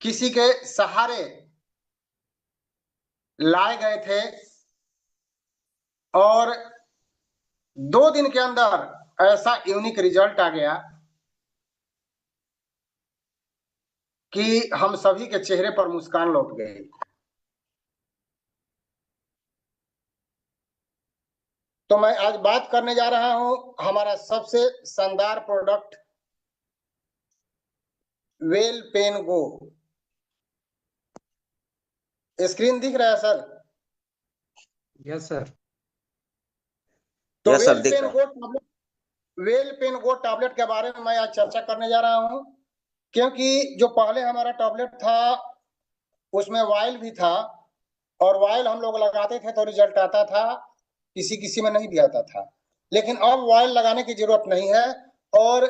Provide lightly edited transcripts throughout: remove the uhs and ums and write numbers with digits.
किसी के सहारे लाए गए थे और 2 दिन के अंदर ऐसा यूनिक रिजल्ट आ गया कि हम सभी के चेहरे पर मुस्कान लौट गई। तो मैं आज बात करने जा रहा हूं हमारा सबसे शानदार प्रोडक्ट वेल पेन गो। स्क्रीन दिख रहा है सर? Yes sir. तो यस सर, दिख रहा है। वेल पेन गो टैबलेट के बारे में मैं आज चर्चा करने जा रहा हूं, क्योंकि जो पहले हमारा टैबलेट था उसमें वायल भी था और वायल हम लोग लगाते थे तो रिजल्ट आता था, किसी किसी में नहीं भी आता था। लेकिन अब वायल लगाने की जरूरत नहीं है। और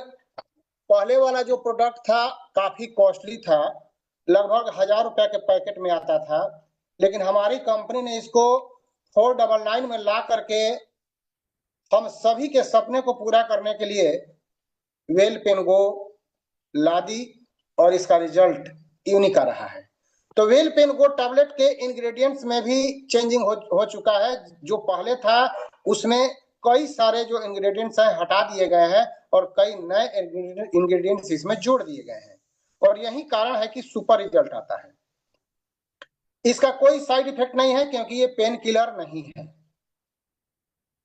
पहले वाला जो प्रोडक्ट था काफी कॉस्टली था, लगभग 1000 रुपए के पैकेट में आता था। लेकिन हमारी कंपनी ने इसको 499 में ला करके हम सभी के सपने को पूरा करने के लिए वेल पेन गो ला दी और इसका रिजल्ट यूनिक आ रहा है। तो वेल पेन गो टैबलेट के इंग्रेडिएंट्स में भी चेंजिंग हो चुका है। जो पहले था उसमें कई सारे जो इंग्रेडिएंट्स हैं हटा दिए गए हैं और कई नए इंग्रेडिएंट्स इसमें जोड़ दिए गए हैं, और यही कारण है कि सुपर रिजल्ट आता है। इसका कोई साइड इफेक्ट नहीं है, क्योंकि ये पेन किलर नहीं है,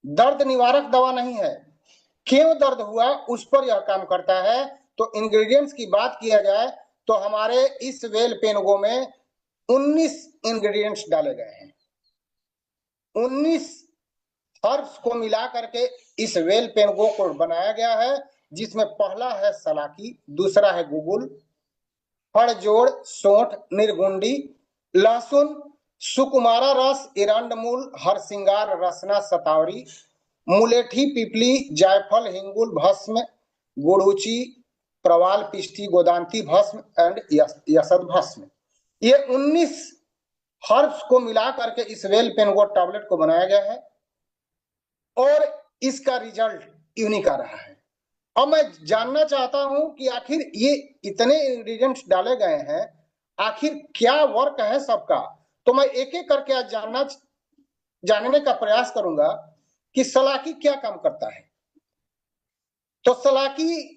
दर्द निवारक दवा नहीं है। क्यों दर्द हुआ उस पर यह काम करता है। तो इंग्रेडिएंट्स की बात किया जाए तो हमारे इस वेल पेन गो में 19 इंग्रेडिएंट्स डाले गए हैं। 19 हर्ब्स को मिला करके इस वेल पेन गो को बनाया गया है, जिसमें पहला है सलाकी, दूसरा है गुगुल, फड़जोड़, सोंठ, निर्गुंडी, लहसुन, सुकुमारा रस, एरंडमूल, हरसिंगार, रसना, सतावरी, मुलेठी, पिपली, जायफल, हिंगुल, भस्म, गुड़ूची, प्रवाल, पिष्टी, गोदांती भस्म एंड यसद भस्म। ये 19 हर्ब्स को मिला करके इस वेल पेन गो टैबलेट को बनाया गया है और इसका रिजल्ट यूनिक आ रहा है। अब मैं जानना चाहता हूं कि आखिर ये इतने इंग्रेडिएंट्स डाले गए हैं, आखिर क्या वर्क है सबका। तो मैं एक एक करके आज जानने का प्रयास करूंगा कि सलाकी क्या काम करता है। तो सलाकी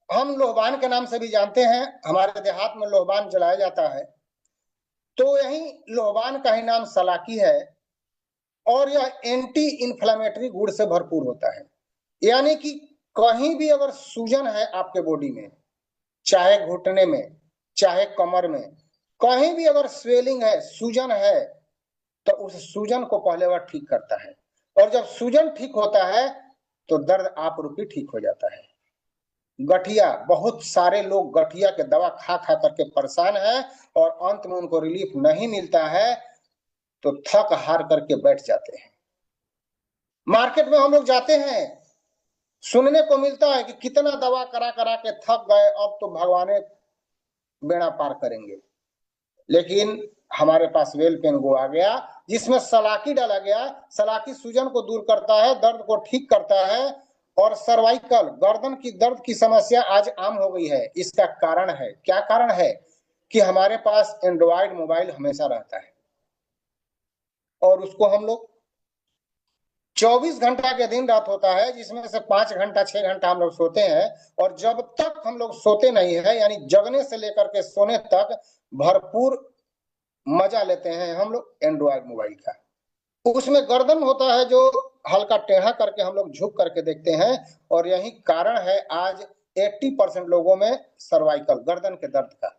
हम लोहबान के नाम से भी जानते हैं, हमारे देहात में लोहबान जलाया जाता है, तो यही लोहबान का ही नाम सलाकी है। और यह एंटी इंफ्लेमेटरी गुण से भरपूर होता है, यानी कि कहीं भी अगर सूजन है आपके बॉडी में, चाहे घुटने में चाहे कमर में, कहीं भी अगर स्वेलिंग है, सूजन है, तो उस सूजन को पहले वह ठीक करता है। और जब सूजन ठीक होता है तो दर्द आप रूपी ठीक हो जाता है। गठिया, बहुत सारे लोग गठिया के दवा खा खा करके परेशान है और अंत में उनको रिलीफ नहीं मिलता है तो थक हार करके बैठ जाते हैं। मार्केट में हम लोग जाते हैं, सुनने को मिलता है कि कितना दवा करा करा के थक गए, अब तो भगवाने बेड़ा पार करेंगे। लेकिन हमारे पास वेल पेन गो आ गया, जिसमें सलाकी डाला गया। सलाकी सूजन को दूर करता है, दर्द को ठीक करता है और सर्वाइकल गर्दन की दर्द की समस्या आज आम हो गई है। इसका कारण है, क्या कारण है कि हमारे पास एंड्रॉइड मोबाइल हमेशा रहता है और उसको हम लोग 24 घंटा के दिन रात होता है, जिसमें से 5 घंटा 6 घंटा हम लोग सोते हैं। और जब तक हम लोग सोते नहीं है, यानी जगने से लेकर के सोने तक भरपूर मजा लेते हैं हम लोग एंड्रॉइड मोबाइल का। उसमें गर्दन होता है जो हल्का टेढ़ा करके हम लोग झुक करके देखते हैं, और यही कारण है आज 80% लोगों में सर्वाइकल गर्दन के दर्द का।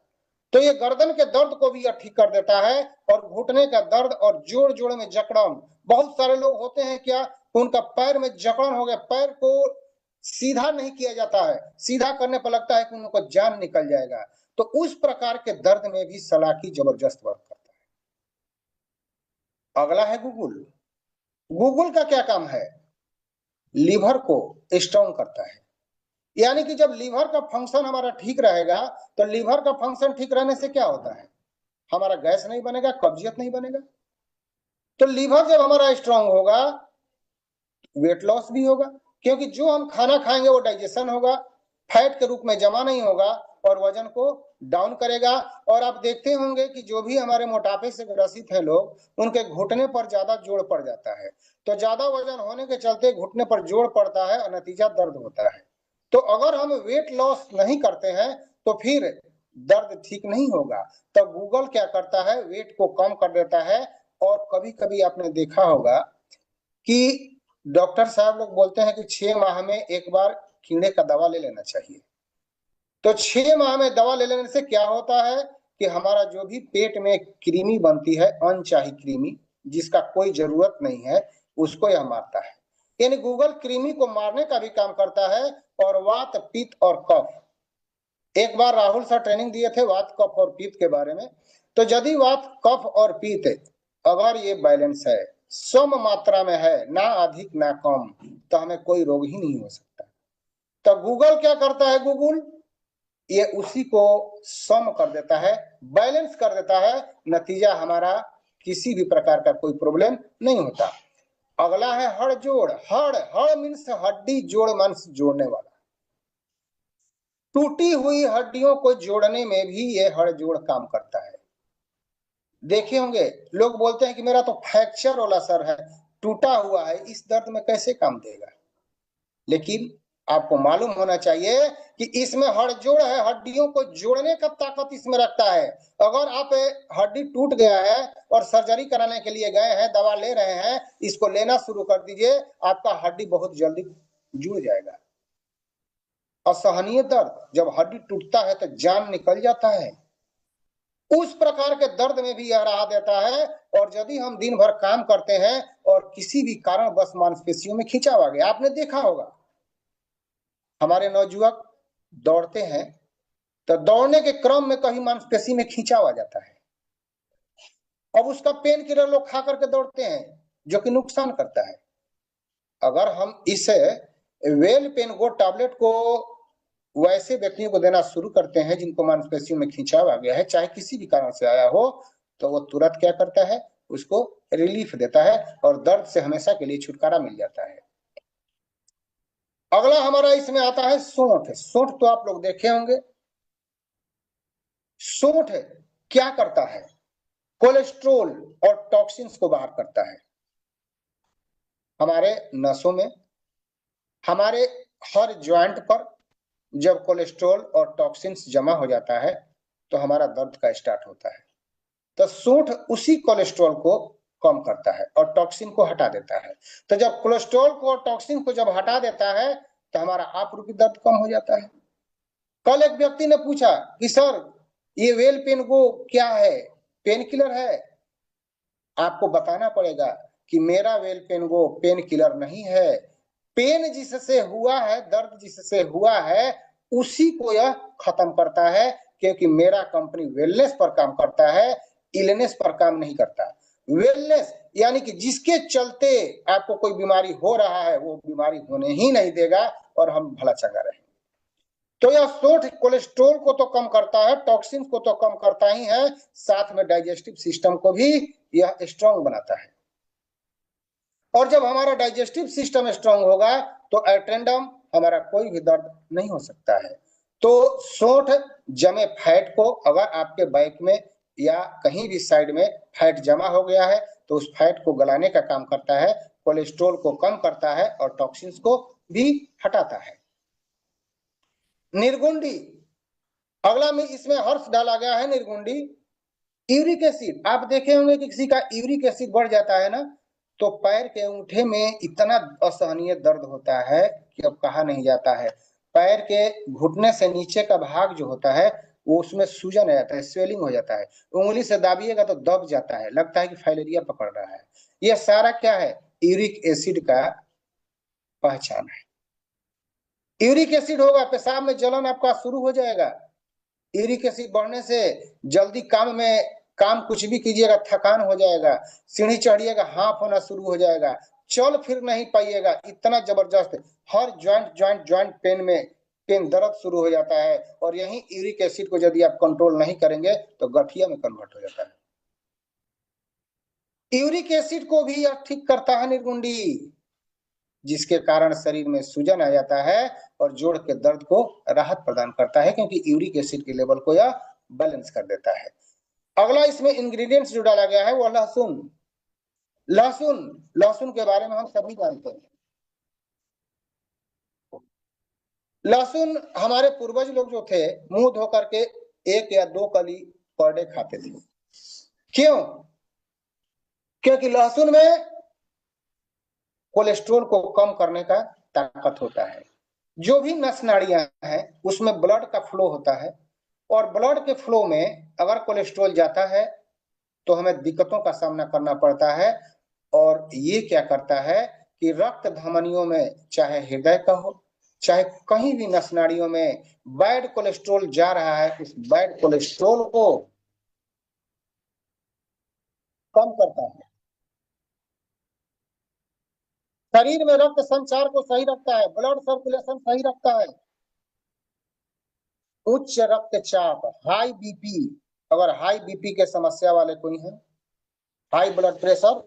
तो ये गर्दन के दर्द को भी यह ठीक कर देता है, और घुटने का दर्द और जोड़ जोड़ में जकड़न। बहुत सारे लोग होते हैं क्या, उनका पैर में जकड़न हो गया, पैर को सीधा नहीं किया जाता है, सीधा करने पर लगता है कि उनको जान निकल जाएगा। तो उस प्रकार के दर्द में भी सलाकी जबरदस्त वर्क करता है। अगला है गूगल। गूगल का क्या काम है, लीवर को स्ट्रांग करता है। यानी कि जब लीवर का फंक्शन हमारा ठीक रहेगा, तो लीवर का फंक्शन ठीक रहने से क्या होता है, हमारा गैस नहीं बनेगा, कब्जियत नहीं बनेगा। तो लीवर जब हमारा स्ट्रांग होगा, वेट लॉस भी होगा, क्योंकि जो हम खाना खाएंगे वो डाइजेशन होगा, फैट के रूप में जमा नहीं होगा, और वजन को डाउन करेगा। और आप देखते होंगे कि जो भी हमारे मोटापे से ग्रसित है लोग, उनके घुटने पर ज्यादा जोर पड़ जाता है। तो ज्यादा वजन होने के चलते घुटने पर जोर पड़ता है और नतीजा दर्द होता है। तो अगर हम वेट लॉस नहीं करते हैं तो फिर दर्द ठीक नहीं होगा। तो गूगल क्या करता है, वेट को कम कर देता है। और कभी कभी आपने देखा होगा कि डॉक्टर साहब लोग बोलते हैं कि 6 माह में एक बार कीड़े का दवा ले लेना चाहिए। तो 6 माह में दवा ले लेने से क्या होता है कि हमारा जो भी पेट में कृमि बनती है, अनचाही कृमि जिसका कोई जरूरत नहीं है, उसको यह मारता है। यानी गूगल कृमि को मारने का भी काम करता है। और वात, पित्त और कफ, एक बार राहुल सर ट्रेनिंग दिए थे वात, कफ और पित्त के बारे में। तो यदि वात, कफ और पित्त अगर ये बैलेंस है, सम मात्रा में है, ना अधिक ना कम, तो हमें कोई रोग ही नहीं हो सकता। तो गूगल क्या करता है, गूगल ये उसी को सम कर देता है, बैलेंस कर देता है। नतीजा हमारा किसी भी प्रकार का कोई प्रॉब्लम नहीं होता। अगला है हड़ जोड़। हड़, हड़ मीन्स हड्डी, जोड़ मांस जोड़ने वाला। टूटी हुई हड्डियों को जोड़ने में भी ये हड़ जोड़ काम करता है। देखे होंगे लोग बोलते हैं कि मेरा तो फ्रैक्चर वाला सर है, टूटा हुआ है, इस दर्द में कैसे काम देगा। लेकिन आपको मालूम होना चाहिए कि इसमें हड़जोड़ है, हड्डियों को जोड़ने का ताकत इसमें रखता है। अगर आप हड्डी टूट गया है और सर्जरी कराने के लिए गए हैं, दवा ले रहे हैं, इसको लेना शुरू कर दीजिए, आपका हड्डी बहुत जल्दी जुड़ जाएगा। असहनीय दर्द, जब हड्डी टूटता है तो जान निकल जाता है, उस प्रकार के दर्द में भी यह राहत देता है। और यदि हम दिन भर काम करते हैं और किसी भी कारण बस मांसपेशियों में खिंचाव आ गया, आपने देखा होगा हमारे नौजुवक दौड़ते हैं तो दौड़ने के क्रम में कहीं मांसपेशी में खिंचाव आ जाता है। अब उसका पेन किलर लोग खा करके दौड़ते हैं, जो कि नुकसान करता है। अगर हम इस वेल पेन गो टैबलेट को वैसे व्यक्तियों को देना शुरू करते हैं जिनको मांसपेशियों में खिंचाव आ गया है, चाहे किसी भी कारण से आया हो, तो वो तुरंत क्या करता है, उसको रिलीफ देता है और दर्द से हमेशा के लिए छुटकारा मिल जाता है। अगला हमारा इसमें आता है सोंठ। सोंठ तो आप लोग देखे होंगे। सोंठ क्या करता है, कोलेस्ट्रोल और टॉक्सिन्स को बाहर करता है। हमारे नसों में, हमारे हर ज्वाइंट पर जब कोलेस्ट्रॉल और टॉक्सिन्स जमा हो जाता है तो हमारा दर्द का स्टार्ट होता है। तो सूंठ उसी कोलेस्ट्रॉल को कम करता है और टॉक्सिन को हटा देता है। तो जब कोलेस्ट्रॉल को और टॉक्सिन को जब हटा देता है तो हमारा आप रूपी दर्द कम हो जाता है। कल एक व्यक्ति ने पूछा कि सर ये वेल पेन गो क्या है, पेन किलर है? आपको बताना पड़ेगा कि मेरा वेल पेन गो पेन किलर नहीं है। पेन जिससे हुआ है, दर्द जिससे हुआ है, उसी को यह खत्म करता है, क्योंकि मेरा कंपनी वेलनेस पर काम करता है, इलनेस पर काम नहीं करता। वेलनेस यानी कि जिसके चलते आपको कोई बीमारी हो रहा है, वो बीमारी होने ही नहीं देगा और हम भला चंगा रहेंगे। तो यह सोंठ कोलेस्ट्रोल को तो कम करता है, टॉक्सिन को तो कम करता ही है, साथ में डाइजेस्टिव सिस्टम को भी यह स्ट्रांग बनाता है। और जब हमारा डाइजेस्टिव सिस्टम स्ट्रांग होगा तो एटेंडम हमारा कोई भी दर्द नहीं हो सकता है। तो सोंठ जमे फैट को, अगर आपके बैक में या कहीं भी साइड में फैट जमा हो गया है तो उस फैट को गलाने का काम करता है, कोलेस्ट्रोल को कम करता है और टॉक्सिन्स को भी हटाता है। निर्गुंडी, अगला में इसमें हर्ष डाला गया है निर्गुंडी। यूरिक एसिड, आप देखे होंगे कि किसी का यूरिक एसिड बढ़ जाता है ना, तो पैर के अंगूठे में इतना असहनीय दर्द होता है कि अब कहा नहीं जाता है। पैर के घुटने से नीचे का भाग जो होता है वो उसमें सूजन आ जाता है, स्वेलिंग हो जाता है। उंगली से दाबिएगा तो दब जाता है, लगता है कि फाइलेरिया पकड़ रहा है। यह सारा क्या है, यूरिक एसिड का पहचान है। यूरिक एसिड होगा, पेशाब में जलन आपका शुरू हो जाएगा। यूरिक एसिड बढ़ने से जल्दी काम कुछ भी कीजिएगा थकान हो जाएगा, सीढ़ी चढ़िएगा हाफ होना शुरू हो जाएगा, चल फिर नहीं पाइएगा, इतना जबरदस्त। हर ज्वाइंट पेन दर्द शुरू हो जाता है। और यही यूरिक एसिड को यदि आप कंट्रोल नहीं करेंगे तो गठिया में कन्वर्ट हो जाता है। यूरिक एसिड को भी यह ठीक करता है निर्गुंडी। जिसके कारण शरीर में सूजन आ जाता है और जोड़ के दर्द को राहत प्रदान करता है, क्योंकि यूरिक एसिड के लेवल को यह बैलेंस कर देता है। अगला इसमें इंग्रेडिएंट्स जो डाला गया है वो लहसुन। लहसुन लहसुन के बारे में हम सभी जानते हैं। लहसुन हमारे पूर्वज लोग जो थे मुंह धो करके 1 या 2 कली पर डे खाते थे। क्यों? क्योंकि लहसुन में कोलेस्ट्रॉल को कम करने का ताकत होता है। जो भी नस नाड़ियां हैं उसमें ब्लड का फ्लो होता है, और ब्लड के फ्लो में अगर कोलेस्ट्रॉल जाता है तो हमें दिक्कतों का सामना करना पड़ता है। और ये क्या करता है कि रक्त धमनियों में, चाहे हृदय का हो चाहे कहीं भी नस नाड़ियों में बैड कोलेस्ट्रॉल जा रहा है, उस बैड कोलेस्ट्रॉल को कम करता है। शरीर में रक्त संचार को सही रखता है, ब्लड सर्कुलेशन सही रखता है। उच्च रक्तचाप, हाई बीपी, अगर हाई बीपी के समस्या वाले कोई हैं, हाई ब्लड प्रेशर,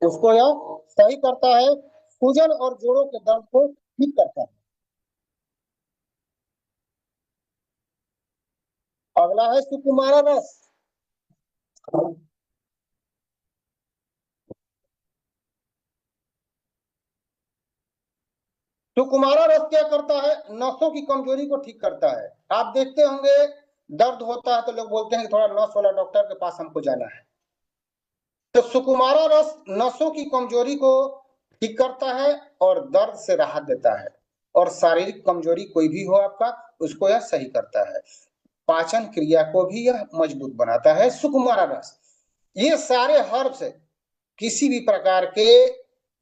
उसको यह सही करता है। सूजन और जोड़ों के दर्द को ठीक करता है। अगला है सुकुमारा रस। सुकुमारा रस क्या करता है? नसों की कमजोरी को ठीक करता है। आप देखते होंगे दर्द होता है तो लोग बोलते हैं कि थोड़ा नस वाला डॉक्टर के पास हमको जाना है। तो सुकुमारा रस नसों की कमजोरी को ठीक करता है और दर्द से राहत देता है। और शारीरिक कमजोरी कोई भी हो आपका, उसको यह सही करता है। पाचन क्रिया को भी यह मजबूत बनाता है सुकुमारा रस। ये सारे हर्ब्स किसी भी प्रकार के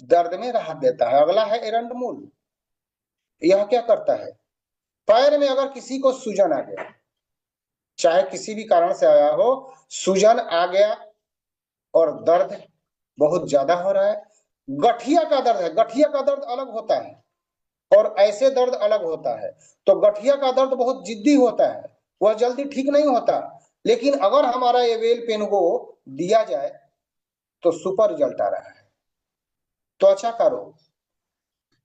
दर्द में राहत देता है। अगला है एरंडमूल। यह क्या करता है? पैर में अगर किसी को सूजन आ गया, चाहे किसी भी कारण से आया हो, सूजन आ गया और दर्द बहुत ज्यादा हो रहा है, गठिया का दर्द है, गठिया का दर्द अलग होता है और ऐसे दर्द अलग होता है। तो गठिया का दर्द बहुत जिद्दी होता है, वह जल्दी ठीक नहीं होता। लेकिन अगर हमारा ये वेल पेन को दिया जाए तो सुपर रिजल्ट आ रहा है। त्वचा का रोग,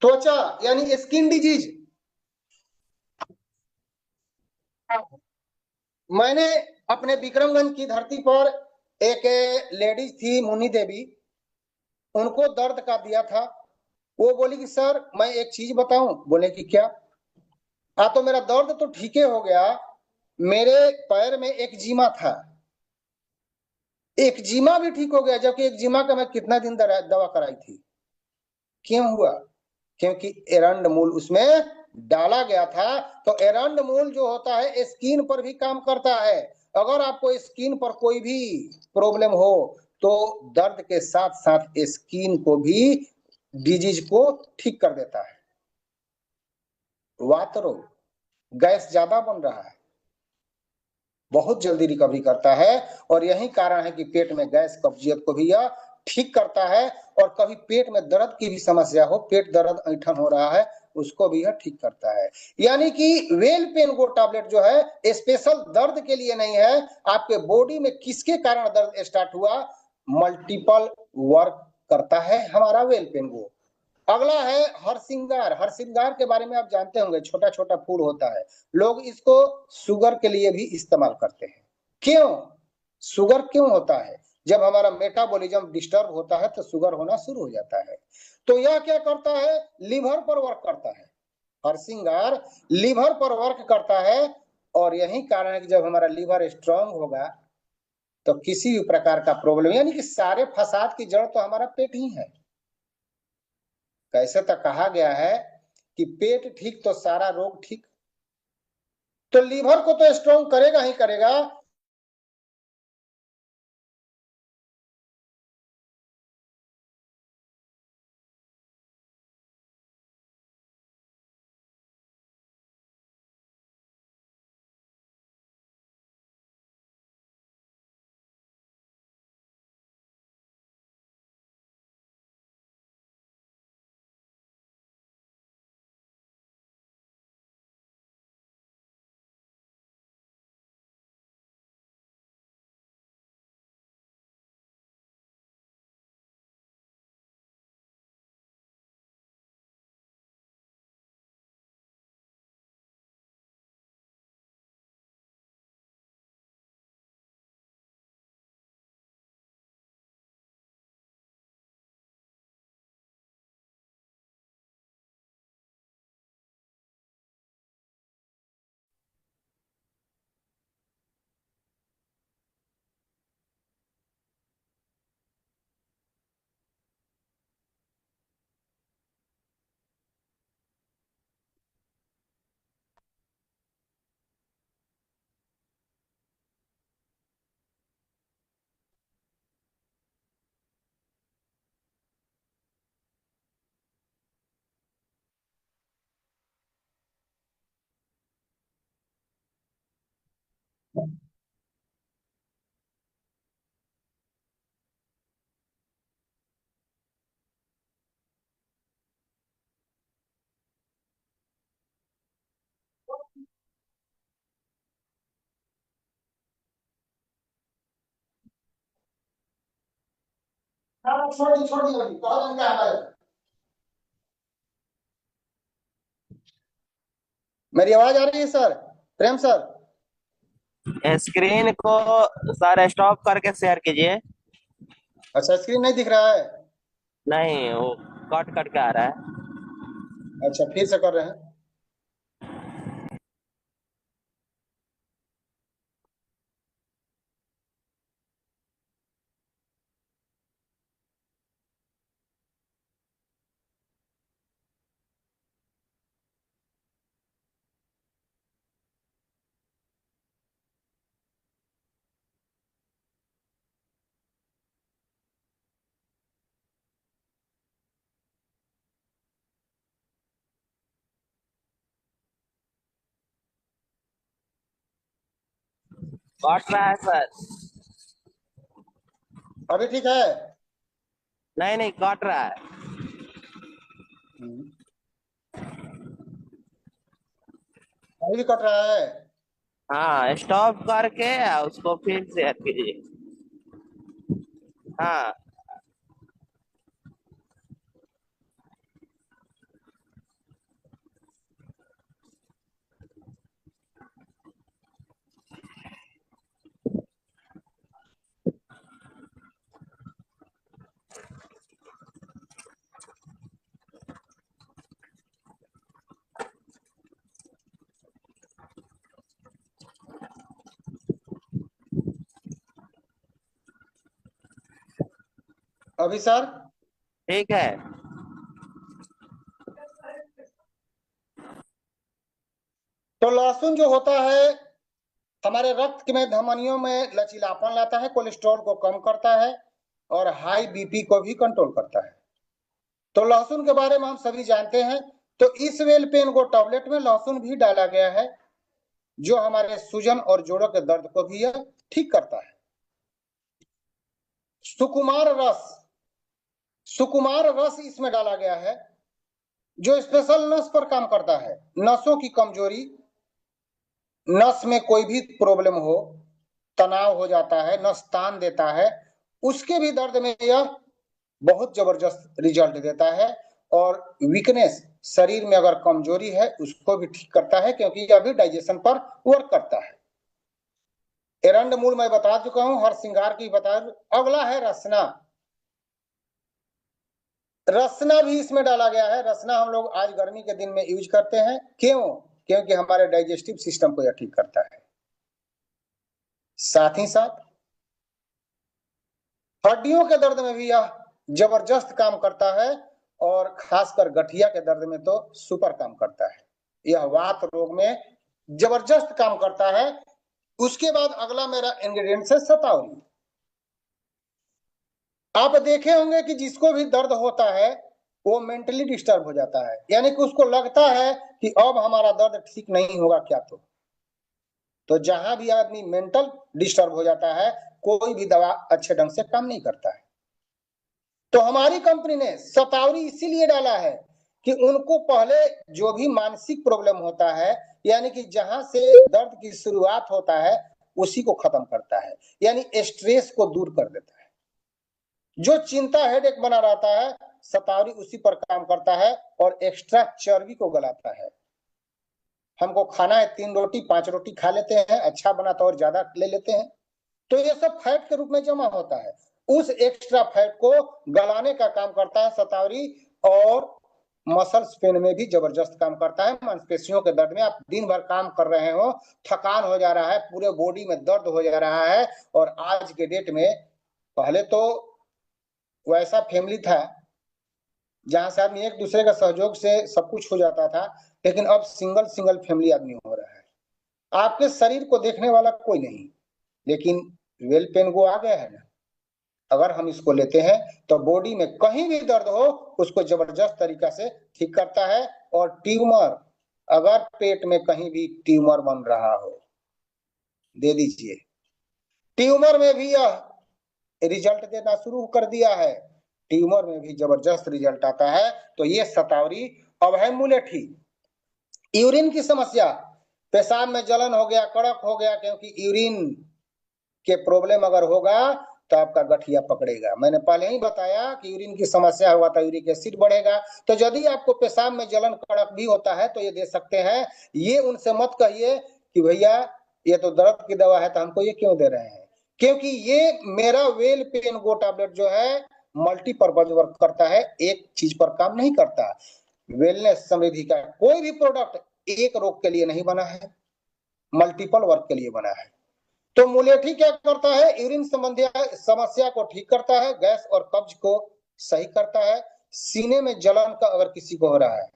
त्वचा यानी स्किन डिजीज। मैंने अपने विक्रमगंज की धरती पर एक लेडीज थी मुन्नी देवी, उनको दर्द का दिया था। वो बोली कि सर मैं एक चीज बताऊं। बोले कि क्या? हाँ, तो मेरा दर्द तो ठीक हो गया, मेरे पैर में एक जीमा था, एक जीमा भी ठीक हो गया, जबकि एक जीमा का मैं कितना दिन दवा कराई थी। क्यों हुआ? क्योंकि एरंड मूल उसमें डाला गया था। तो एरंड मूल जो होता है स्किन पर भी काम करता है। अगर आपको स्किन पर कोई भी प्रॉब्लम हो तो दर्द के साथ साथ स्किन को भी, डिजीज को ठीक कर देता है। वात रोग, गैस ज्यादा बन रहा है, बहुत जल्दी रिकवरी करता है। और यही कारण है कि पेट में गैस कब्जियत को भी यह ठीक करता है। और कभी पेट में दर्द की भी समस्या हो, पेट दर्द ऐंठन हो रहा है, उसको भी यह ठीक करता है। यानी कि वेल पेन गो टैबलेट जो है स्पेशल दर्द के लिए नहीं है, आपके बॉडी में किसके कारण दर्द स्टार्ट हुआ, मल्टीपल वर्क करता है हमारा वेल पेन गो। अगला है हरसिंगार। हरसिंगार के बारे में आप जानते होंगे, छोटा छोटा फूल होता है, लोग इसको शुगर के लिए भी इस्तेमाल करते हैं। क्यों? शुगर क्यों होता है? जब हमारा मेटाबॉलिज्म डिस्टर्ब होता है तो शुगर होना शुरू हो जाता है। तो यह क्या करता है? लीवर पर वर्क करता है। हरसिंगार लीवर पर वर्क करता है। और यही कारण है कि जब हमारा लीवर स्ट्रांग होगा तो किसी भी प्रकार का प्रॉब्लम, यानी कि सारे फसाद की जड़ तो हमारा पेट ही है। कैसे तो कहा गया है कि पेट ठीक तो सारा रोग ठीक। तो लीवर को तो स्ट्रांग करेगा ही करेगा। छोटी छोटी होगी बहुत उनका हमारे। मेरी आवाज आ रही है सर? प्रेम सर? स्क्रीन को सर स्टॉप करके शेयर कीजिए। अच्छा, स्क्रीन नहीं दिख रहा है? नहीं, वो कट कट के आ रहा है। अच्छा, फिर से कर रहे हैं। कट रहा है सर। अभी ठीक है? नहीं नहीं, कट रहा है। अभी भी कट रहा है? हाँ, स्टॉप करके उसको फिर शेयर कीजिए। हाँ। अभी सर? ठीक है। तो लहसुन जो होता है हमारे रक्त में धमनियों में लचीलापन लाता है, कोलेस्ट्रॉल को कम करता है और हाई बीपी को भी कंट्रोल करता है। तो लहसुन के बारे में हम सभी जानते हैं। तो इस वेलपेन को टैबलेट में लहसुन भी डाला गया है, जो हमारे सूजन और जोड़ों के दर्द को भी यह ठीक करता है। सुकुमार रस, सुकुमार रस इसमें डाला गया है, जो स्पेशल नस पर काम करता है। नसों की कमजोरी, नस में कोई भी प्रॉब्लम हो, तनाव हो जाता है, नस तान देता है, उसके भी दर्द में यह बहुत जबरदस्त रिजल्ट देता है। और वीकनेस, शरीर में अगर कमजोरी है उसको भी ठीक करता है, क्योंकि यह भी डाइजेशन पर वर्क करता है। एरंड मूल मैं बता चुका हूं, हर श्रृंगार की बता। अगला है रसना। रसना भी इसमें डाला गया है। रसना हम लोग आज गर्मी के दिन में यूज करते हैं। क्यों? क्योंकि हमारे डाइजेस्टिव सिस्टम को यह ठीक करता है। साथ ही साथ हड्डियों के दर्द में भी यह जबरदस्त काम करता है, और खासकर गठिया के दर्द में तो सुपर काम करता है। यह वात रोग में जबरदस्त काम करता है। उसके बाद अगला मेरा इंग्रेडिएंट है शतावरी। आप देखे होंगे कि जिसको भी दर्द होता है वो मेंटली डिस्टर्ब हो जाता है, यानी कि उसको लगता है कि अब हमारा दर्द ठीक नहीं होगा क्या। तो जहां भी आदमी मेंटल डिस्टर्ब हो जाता है, कोई भी दवा अच्छे ढंग से काम नहीं करता है। तो हमारी कंपनी ने शतावरी इसीलिए डाला है कि उनको पहले जो भी मानसिक प्रॉब्लम होता है, यानी कि जहां से दर्द की शुरुआत होता है उसी को खत्म करता है, यानी स्ट्रेस को दूर कर देता है। जो चिंता हेडेक बना रहता है, शतावरी उसी पर काम करता है और एक्स्ट्रा चर्बी को गलाता है। हमको खाना है 3 रोटी 5 रोटी खा लेते हैं, अच्छा बना तो और ज्यादा ले लेते हैं, तो ये सब फैट के रूप में जमा होता है। उस एक्स्ट्रा फैट को गलाने का काम करता है शतावरी। और मसल्स पेन में भी जबरदस्त काम करता है। मांसपेशियों के दर्द में, आप दिन भर काम कर रहे हो, थकान हो जा रहा है, पूरे बॉडी में दर्द हो जा रहा है, और आज के डेट में, पहले तो वैसा फैमिली था जहां से आदमी एक दूसरे का सहयोग से सब कुछ हो जाता था, लेकिन अब सिंगल सिंगल फैमिली आदमी हो रहा है। आपके शरीर को देखने वाला कोई नहीं, लेकिन वेलपेन गो आ गया है ना। अगर हम इसको लेते हैं तो बॉडी में कहीं भी दर्द हो उसको जबरदस्त तरीका से ठीक करता है। और ट्यूमर, अगर पेट में कहीं भी ट्यूमर बन रहा हो, दे दीजिए। ट्यूमर में भी यह रिजल्ट देना शुरू कर दिया है, ट्यूमर में भी जबरदस्त रिजल्ट आता है। तो ये शतावरी। अब है मुलेठी, यूरिन की समस्या, पेशाब में जलन हो गया, कड़क हो गया, क्योंकि यूरिन के प्रॉब्लम अगर होगा तो आपका गठिया पकड़ेगा। मैंने पहले ही बताया कि यूरिन की समस्या हुआ तो यूरिक एसिड बढ़ेगा। तो यदि आपको पेशाब में जलन कड़क भी होता है तो ये दे सकते हैं। ये उनसे मत कहिए कि भैया ये तो दर्द की दवा है तो हमको ये क्यों दे रहे हैं, क्योंकि ये मेरा वेल पेन गो टैबलेट जो है मल्टीपर्पज वर्क करता है, एक चीज पर काम नहीं करता। वेलनेस समृद्धि का कोई भी प्रोडक्ट एक रोग के लिए नहीं बना है, मल्टीपल वर्क के लिए बना है। तो मुलेठी क्या करता है, यूरिन संबंधी समस्या को ठीक करता है, गैस और कब्ज को सही करता है, सीने में जलन का अगर किसी को हो रहा है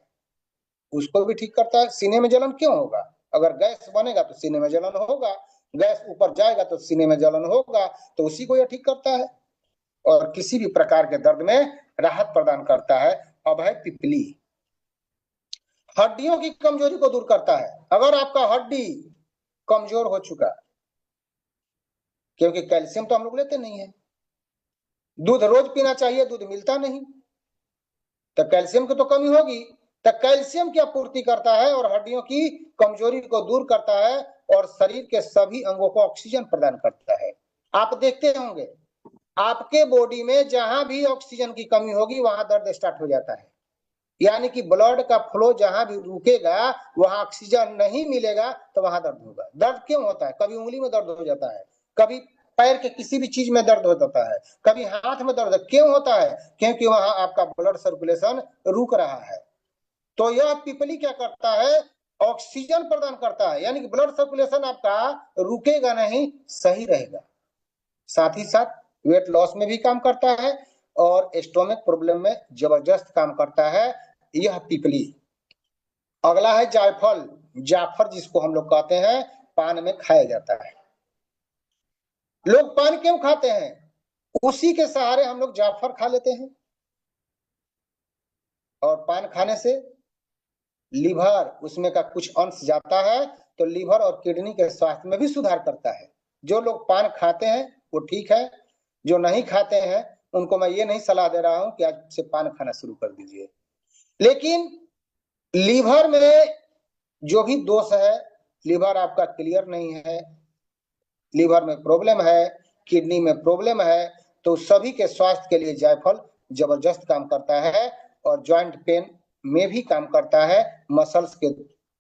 उसको भी ठीक करता है। सीने में जलन क्यों होगा, अगर गैस बनेगा तो सीने में जलन होगा, गैस ऊपर जाएगा तो सीने में जलन होगा, तो उसी को यह ठीक करता है और किसी भी प्रकार के दर्द में राहत प्रदान करता है। अब है पिपली, हड्डियों की कमजोरी को दूर करता है। अगर आपका हड्डी कमजोर हो चुका, क्योंकि कैल्शियम तो हम लोग लेते नहीं है, दूध रोज पीना चाहिए, दूध मिलता नहीं, तो कैल्शियम की तो कमी होगी। तो कैल्शियम की आपूर्ति करता है और हड्डियों की कमजोरी को दूर करता है और शरीर के सभी अंगों को ऑक्सीजन प्रदान करता है। आप देखते होंगे आपके बॉडी में जहां भी ऑक्सीजन की कमी होगी वहां दर्द स्टार्ट हो जाता है, यानी कि ब्लड का फ्लो जहां भी रुकेगा वहां ऑक्सीजन नहीं मिलेगा तो वहां दर्द होगा। दर्द क्यों होता है, कभी उंगली में दर्द हो जाता है, कभी पैर के किसी भी चीज में दर्द हो जाता है, कभी हाथ में दर्द क्यों होता है, क्योंकि वहां आपका ब्लड सर्कुलेशन रुक रहा है। तो यह पिपली क्या करता है, ऑक्सीजन प्रदान करता है, यानी कि ब्लड सर्कुलेशन आपका रुकेगा नहीं, सही रहेगा। साथ ही साथ वेट लॉस में भी काम करता है और स्टोमक प्रॉब्लम में जबरदस्त काम करता है यह पिपली। अगला है जायफल, जाफर जिसको हम लोग कहते हैं, पान में खाया जाता है। लोग पान क्यों खाते हैं, उसी के सहारे हम लोग जाफर खा लेते हैं और पान खाने से लीवर उसमें का कुछ अंश जाता है तो लीवर और किडनी के स्वास्थ्य में भी सुधार करता है। जो लोग पान खाते हैं वो ठीक है, जो नहीं खाते हैं उनको मैं ये नहीं सलाह दे रहा हूं कि आज से पान खाना शुरू कर दीजिए। लेकिन लीवर में जो भी दोष है, लीवर आपका क्लियर नहीं है, लीवर में प्रॉब्लम है, किडनी में प्रॉब्लम है, तो सभी के स्वास्थ्य के लिए जायफल जबरदस्त काम करता है और जॉइंट पेन में भी काम करता है, मसल्स के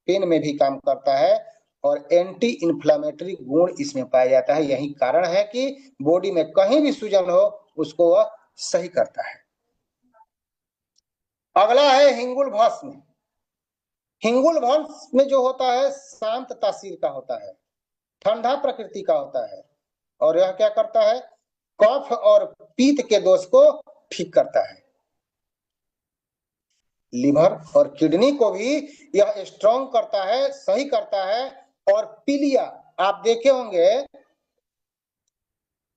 पेन में भी काम करता है और एंटी इंफ्लेमेटरी गुण इसमें पाया जाता है। यही कारण है कि बॉडी में कहीं भी सूजन हो उसको वह सही करता है। अगला है हिंगुल भस्म। हिंगुल भस्म में जो होता है शांत तासीर का होता है, ठंडा प्रकृति का होता है और यह क्या करता है, कफ और पीत के दोष को ठीक करता है। लिवर और किडनी को भी यह स्ट्रॉन्ग करता है, सही करता है। और पीलिया, आप देखे होंगे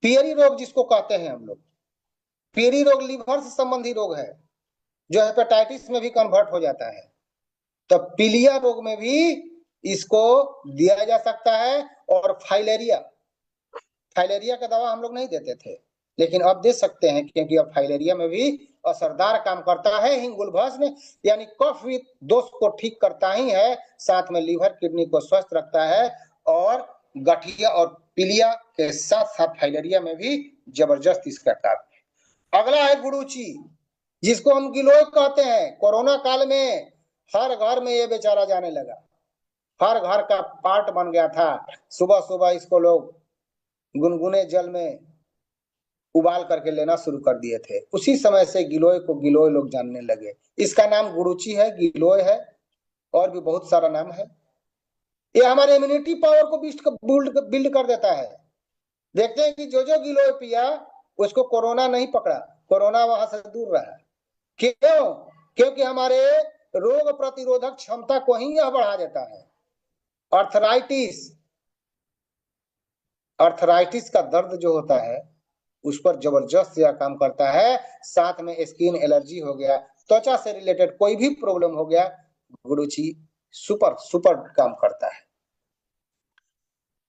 पियरी रोग जिसको कहते हैं हम लोग, पियरी रोग लीवर से संबंधी रोग है जो हेपेटाइटिस में भी कन्वर्ट हो जाता है। तो पीलिया रोग में भी इसको दिया जा सकता है। और फाइलेरिया, फाइलेरिया का दवा हम लोग नहीं देते थे लेकिन अब दे सकते हैं क्योंकि अब फाइलेरिया में भी असरदार काम करता है हिंगुल भस्म, यानी कफ दोष को ठीक करता ही है, साथ में लीवर किडनी को स्वस्थ रखता है और गठिया और पीलिया के साथ साथ फाइलेरिया में भी जबरदस्त इसका काम है। अगला है गुड़ूची, जिसको हम गिलोय कहते हैं। कोरोना काल में हर घर में ये बेचारा जाने लगा, हर घर का पार्ट बन गया था। सुबह सुबह इसको लोग गुनगुने जल में उबाल करके लेना शुरू कर दिए थे, उसी समय से गिलोय को गिलोय लोग जानने लगे। इसका नाम गुड़ूची है, गिलोय है और भी बहुत सारा नाम है। ये हमारे इम्यूनिटी पावर को बिल्ड कर देता है। देखते हैं कि जो गिलोय पिया उसको कोरोना नहीं पकड़ा, कोरोना वहां से दूर रहा। क्यों, क्योंकि हमारे रोग प्रतिरोधक क्षमता को ही यह बढ़ा देता है। अर्थराइटिस का दर्द जो होता है उस पर जबरदस्त यह काम करता है। साथ में स्किन एलर्जी हो गया, त्वचा से रिलेटेड कोई भी प्रॉब्लम हो गया, गुड़ूची सुपर काम करता है।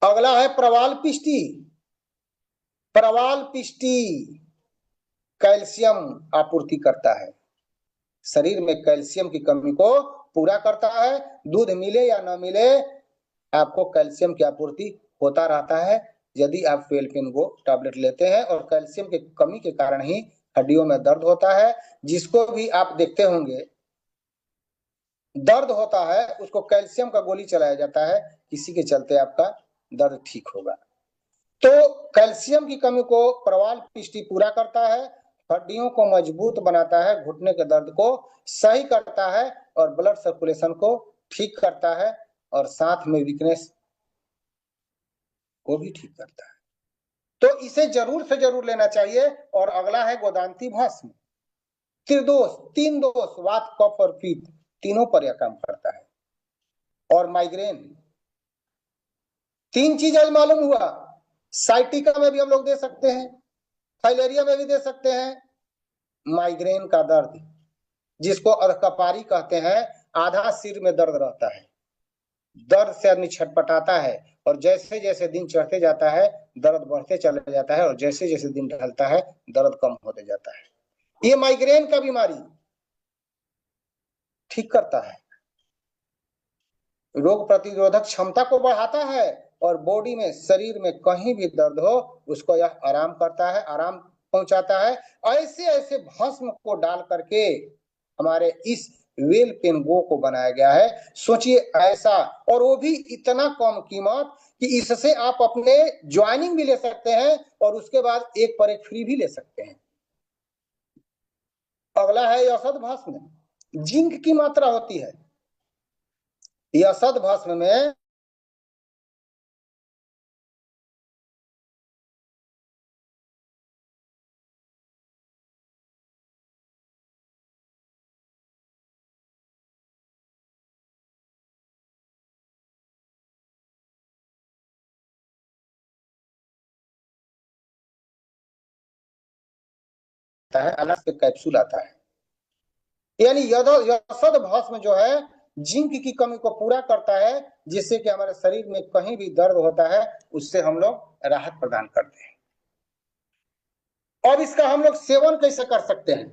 अगला है प्रवाल पिष्टी। प्रवाल पिष्टी कैल्शियम आपूर्ति करता है, शरीर में कैल्शियम की कमी को पूरा करता है। दूध मिले या न मिले, आपको कैल्शियम की आपूर्ति होता रहता है यदि आप वेलपेनगो टैबलेट लेते हैं। और कैल्शियम की कमी के कारण ही हड्डियों में दर्द होता है। जिसको भी आप देखते होंगे दर्द होता है, उसको कैल्शियम का गोली चलाया जाता है, किसी के चलते आपका दर्द ठीक होगा। तो कैल्शियम की कमी को प्रवाल पिष्टी पूरा करता है, हड्डियों को मजबूत बनाता है, घुटने के दर्द को सही करता है और ब्लड सर्कुलेशन को ठीक करता है और साथ में वीकनेस को भी ठीक करता है। तो इसे जरूर से जरूर लेना चाहिए। और अगला है गोदांती भस्म। त्रिदोष, तीन दोष, वात कफ और पित्त, तीनों पर यह काम करता है। और माइग्रेन, तीन चीज आज मालूम हुआ। साइटिका में भी हम लोग दे सकते हैं, फाइलेरिया में भी दे सकते हैं। माइग्रेन का दर्द, जिसको अर्धकपारी कहते हैं, आधा सिर में दर्द रहता है, दर्द से आदमी छटपटाता है और जैसे जैसे दिन चढ़ते जाता है दर्द बढ़ते चले जाता है और जैसे जैसे दिन ढलता है दर्द कम होते जाता है। ये माइग्रेन का बीमारी ठीक करता है, रोग प्रतिरोधक क्षमता को बढ़ाता है और बॉडी में, शरीर में कहीं भी दर्द हो उसको यह आराम करता है, आराम पहुंचाता है। ऐसे ऐसे भस्म को डाल करके हमारे इस वेलपेनगो को बनाया गया है। सोचिए ऐसा, और वो भी इतना कम कीमत कि इससे आप अपने ज्वाइनिंग भी ले सकते हैं और उसके बाद एक पर एक फ्री भी ले सकते हैं। अगला है औषध भस्म। जिंक की मात्रा होती है औषध भस्म में, अलग से कैप्सूल आता है। यानी औषध भस्म जो है जिंक की कमी को पूरा करता है, जिससे कि हमारे शरीर में कहीं भी दर्द होता है उससे हम लोग राहत प्रदान करते हैं। अब इसका हम लोग सेवन कैसे कर सकते हैं?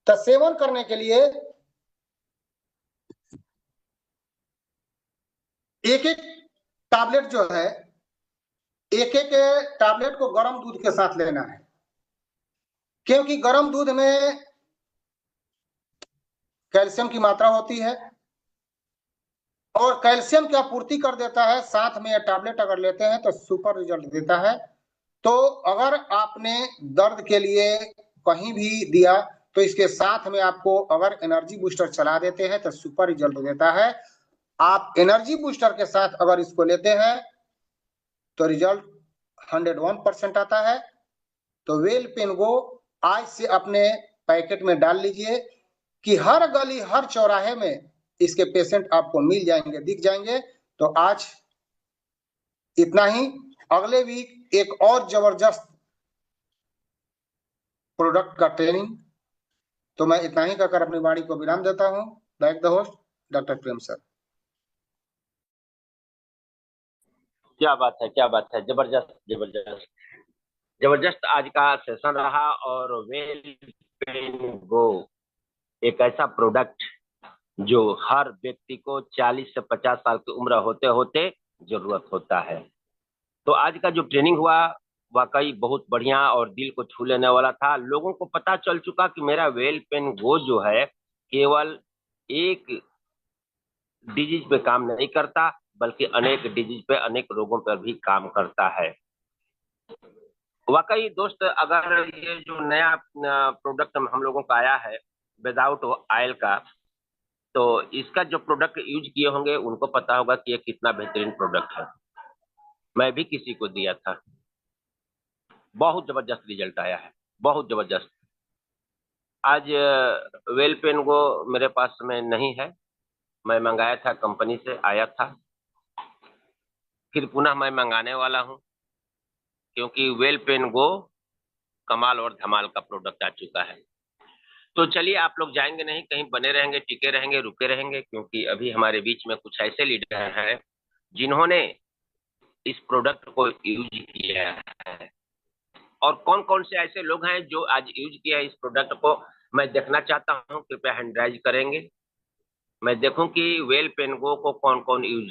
तो सेवन करने के लिए एक एक टैबलेट जो है, एक एक टैबलेट को गर्म दूध के साथ लेना है, क्योंकि गर्म दूध में कैल्शियम की मात्रा होती है और कैल्शियम की आपूर्ति कर देता है। साथ में यह टैबलेट अगर लेते हैं तो सुपर रिजल्ट देता है। तो अगर आपने दर्द के लिए कहीं भी दिया तो इसके साथ में आपको अगर एनर्जी बूस्टर चला देते हैं तो सुपर रिजल्ट देता है। आप एनर्जी बूस्टर के साथ अगर इसको लेते हैं तो रिजल्ट 101% आता है। तो वेलपेनगो आज से अपने पैकेट में डाल लीजिए कि हर गली हर चौराहे में इसके पेशेंट आपको मिल जाएंगे, दिख जाएंगे। तो आज इतना ही। अगले वीक एक और जबरदस्त प्रोडक्ट का ट्रेनिंग। तो मैं इतना ही कहकर अपनी वाणी को विराम देता हूं। Back the host doctor Prem sir. क्या बात है, क्या बात है, जबरदस्त जबरदस्त जबरदस्त आज का सेशन रहा। और वेलपेनगो एक ऐसा प्रोडक्ट जो हर व्यक्ति को 40 से 50 साल की उम्र होते होते जरूरत होता है। तो आज का जो ट्रेनिंग हुआ वाकई बहुत बढ़िया और दिल को छू लेने वाला था। लोगों को पता चल चुका कि मेरा वेलपेनगो जो है केवल एक डिजीज पे काम नहीं करता, बल्कि अनेक डिजीज पे, अनेक रोगों पर भी काम करता है। वाकई दोस्त, अगर ये जो नया प्रोडक्ट हम लोगों का आया है विदाउट ऑयल का, तो इसका जो प्रोडक्ट यूज किए होंगे उनको पता होगा कि ये कितना बेहतरीन प्रोडक्ट है। मैं भी किसी को दिया था, बहुत जबरदस्त रिजल्ट आया है, बहुत जबरदस्त। आज वेलपेनगो मेरे पास में नहीं है, मैं मंगाया था, कंपनी से आया था, फिर पुनः मैं मंगाने वाला हूं, क्योंकि वेलपेनगो कमाल और धमाल का प्रोडक्ट आ चुका है। तो चलिए, आप लोग जाएंगे नहीं, कहीं बने रहेंगे, टिके रहेंगे, रुके रहेंगे, क्योंकि अभी हमारे बीच में कुछ ऐसे लीडर हैं जिन्होंने इस प्रोडक्ट को यूज किया है, और कौन कौन से ऐसे लोग हैं जो आज यूज किया है इस प्रोडक्ट को, मैं देखना चाहता हूँ। कृपया हैंड राइज करेंगे, मैं देखूं कि वेल पेनगो को कौन कौन यूज